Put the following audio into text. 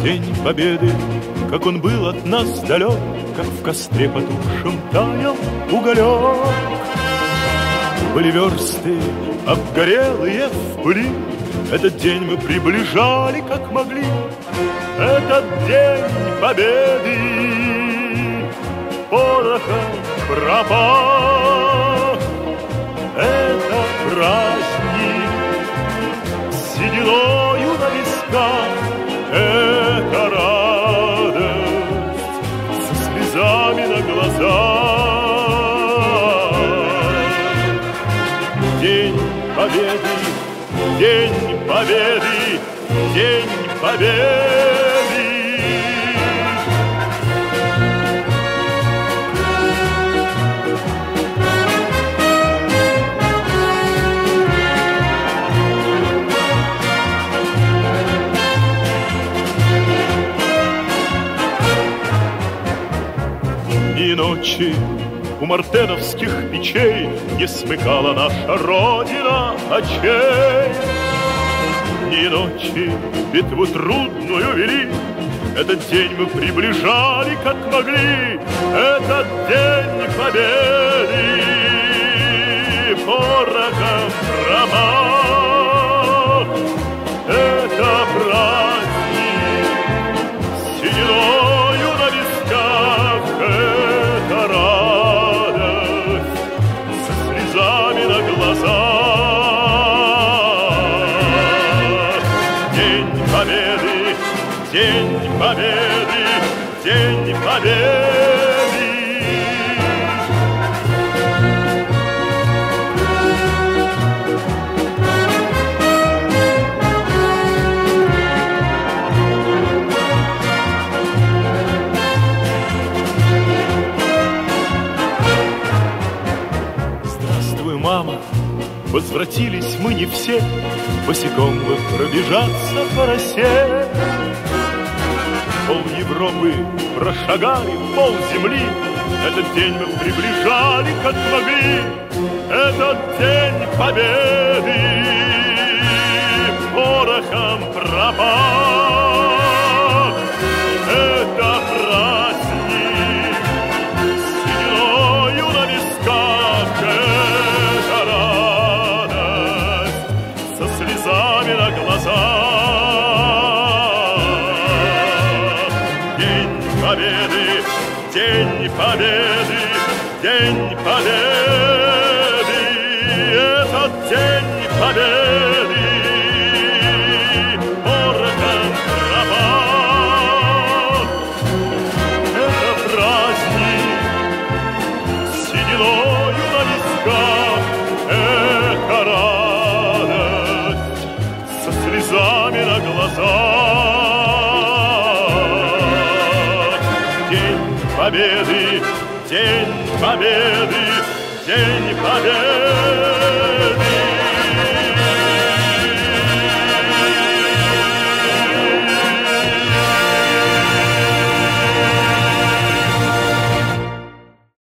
День Победы, как он был от нас далек, как в костре потухшем таял уголек. Были версты обгорелые в пыли, этот день мы приближали, как могли. Этот день Победы порохом пропах. Это праздник сединою на висках, это радость со слезами на глазах. День Победы, День Победы, День Победы. И ночи у мартеновских печей не смыкала наша Родина очей. Ни ночи битву трудную вели, этот день мы приближали, как могли. Этот день Победы порохом промах. Это праздник сединою на висках, это радость со слезами на глазах. День Победы, День Победы, День Победы. Здравствуй, мама, возвратились мы не все, босиком мы пробежаться по росе. Пол Европы прошагали, пол земли, этот день мы приближали, как могли. Этот день Победы порохом пропах. Это праздник сединою на висках, это радость со слезами на глазах. День Победы, День Победы, День Победы. Этот День Победы порохом пропах. Это праздник сединою на висках, это радость со слезами на глазах. День Победы, День Победы, День Победы.